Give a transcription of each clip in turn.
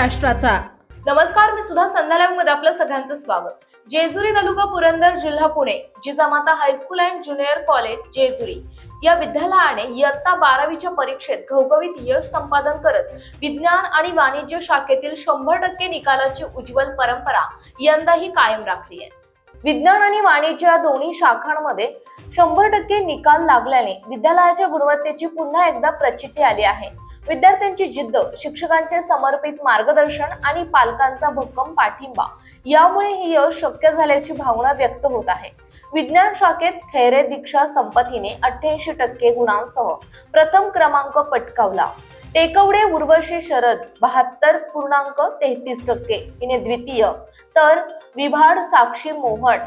महाराष्ट्राचा। नमस्कार, मी सुधा संध्यालाईव्ह मध्ये आपलं सगळ्यांचं स्वागत। जेजुरी तालुका पुरंदर जिल्हा Pune Jijamata high school and junior college Jejuri या विद्यालयाने इयत्ता 12वीच्या परीक्षेत घवघवीत यश संपादन करत विज्ञान आणि वाणिज्य शाखेतील 100% निकालाची उज्ज्वल परंपरा यंदाही कायम राखली आहे। विज्ञान आणि वाणिज्य या दोन्ही शाखांमध्ये 100% निकाल लागल्याने विद्यालयाच्या गुणवत्तेची पुन्हा एकदा प्रचिती आली आहे। विद्यार्थ्यांची जिद्द, शिक्षकांचे समर्पित मार्गदर्शन आणि पालकांचा भक्कम पाठिंबा यामुळे हे यश शक्य झाल्याची भावना व्यक्त होत आहे। विज्ञान शाखेत खैरे दीक्षा संपतीने 88% गुणांसह प्रथम क्रमांक पटकावला। टेकवडे उर्वशी शरद 72.33% हिने द्वितीय, तर विभाड साक्षी मोहन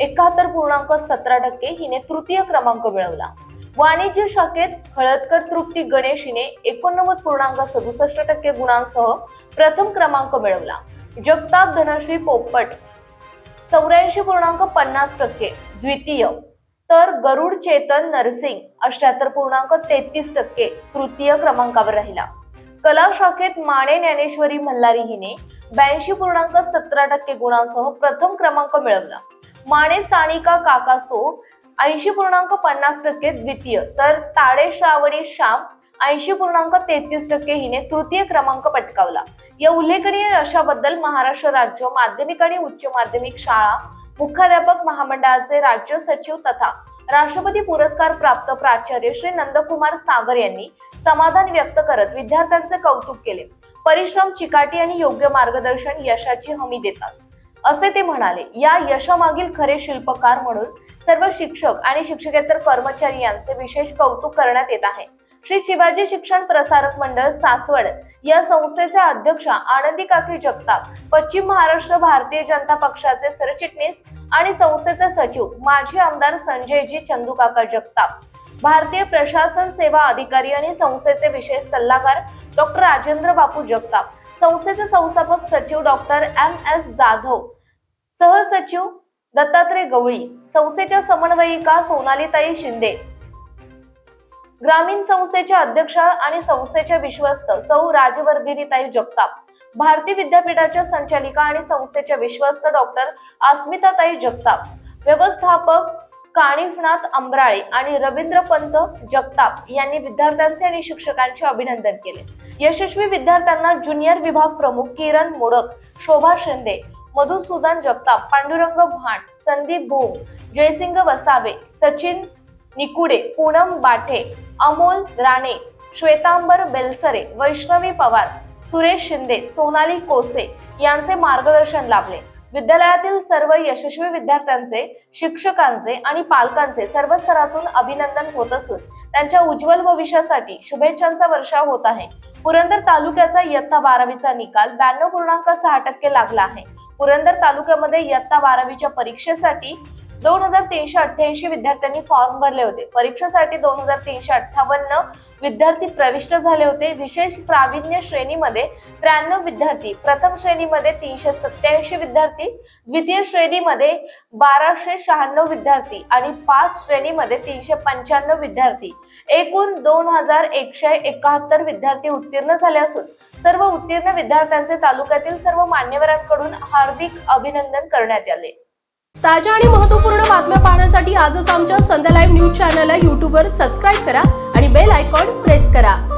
71.17% हिने तृतीय क्रमांक मिळवला। वाणिज्य शाखेत हळदकर तृप्ती गणेश हिने 89.67% गुणांसह प्रथम क्रमांक मिळवला। जगताप धनश्री पोपट 84.50% द्वितीय, तर गरुड चेतन नरसिंग 78.33% तृतीय क्रमांकावर राहिला। कला शाखेत माने ज्ञानेश्वरी मल्हारी हिने 82.17% गुणांसह प्रथम क्रमांक मिळवला। माने सानिका काकासो 80.50% द्वितीय, तर ताडे श्रावणी श्याम 80.33% हिने तृतीय क्रमांक पटकावला। या उल्लेखनीय यशाबद्दल महाराष्ट्र राज्य माध्यमिक आणि उच्च माध्यमिक शाळा मुख्याध्यापक महामंडळाचे राज्य सचिव तथा राष्ट्रपती पुरस्कार प्राप्त प्राचार्य श्री नंदकुमार सागर यांनी समाधान व्यक्त करत विद्यार्थ्यांचे कौतुक केले। परिश्रम, चिकाटी आणि योग्य मार्गदर्शन यशाची हमी देतात, असे ते म्हणाले। या यशामागील खरे शिल्पकार म्हणून सर्व शिक्षक आणि शिक्षकेतर कर्मचारी यांचे विशेष कौतुक करण्यात येत आहे। श्री शिवाजी शिक्षण प्रसारक मंडळ सासवड या संस्थेचे अध्यक्ष आनंदी काकी जगताप, पश्चिम महाराष्ट्र भारतीय जनता पक्षाचे सरचिटणीस आणि संस्थेचे सचिव माजी आमदार संजयजी चंदूकाका जगताप, भारतीय प्रशासन सेवा अधिकारी आणि संस्थेचे विशेष सल्लागार डॉक्टर राजेंद्र बापू जगताप, संस्थेचे संस्थापक सचिव डॉक्टर MS जाधव, सहसचिव दत्तात्रय गवळी, संस्थेच्या समन्वयिका सोनालीताई शिंदे, ग्रामीण संस्थेच्या अध्यक्ष आणि संस्थेच्या विश्वस्त सौ राजवर्धिनीताई जगताप, भारती विद्यापीठाच्या संचालिका आणि संस्थेच्या विश्वस्त डॉक्टर अस्मिताताई जगताप, व्यवस्थापक कानिफनाथ अंबराळे आणि रवींद्रपंत जगताप यांनी विद्यार्थ्यांचे आणि शिक्षकांचे अभिनंदन केले। यशस्वी विद्यार्थ्यांना ज्युनियर विभाग प्रमुख किरण मोडक, शोभा शिंदे, मधुसूदन जगताप, पांडुरंग भाट, संदीप भोग, जयसिंग वसावे, सचिन निकुडे, पूनम बाठे, अमोल राणे, श्वेतांबर बेलसरे, वैष्णवी पवार, सुरेश शिंदे, सोनाली कोसे यांचे मार्गदर्शन लाभले। विद्यालयातील सर्व यशस्वी विद्यार्थ्यांचे, शिक्षकांचे आणि पालकांचे सर्व स्तरातून अभिनंदन होत असून त्यांच्या उज्ज्वल भविष्यासाठी शुभेच्छांचा वर्षाव होत आहे। पुरंदर तालुक्याचा इयत्ता 12वीचा निकाल 92.6% लागला आहे। पुरंदर तालुक्यामध्ये इयत्ता 12वीच्या परीक्षेसाठी 2388 विद्यार्थ्यांनी फॉर्म भरले होते। परीक्षेसाठी 2358 विद्यार्थी प्रविष्ट झाले होते। विशेष प्रावीण्य श्रेणीमध्ये 93 विद्यार्थी, प्रथम श्रेणीमध्ये 387 विद्यार्थी, द्वितीय श्रेणीमध्ये 1296 विद्यार्थी आणि पास श्रेणीमध्ये 395 विद्यार्थी, एकूण 2171 विद्यार्थी उत्तीर्ण झाले असून सर्व उत्तीर्ण विद्यार्थ्यांचे तालुक्यातील सर्व मान्यवरांकडून हार्दिक अभिनंदन करण्यात आले। ताज्या आणि महत्त्वपूर्ण बातम्या पाहण्यासाठी आजच आमच्या संध्या लाईव्ह न्यूज चॅनलला YouTube वर सबस्क्राईब करा आणि बेल आयकॉन प्रेस करा।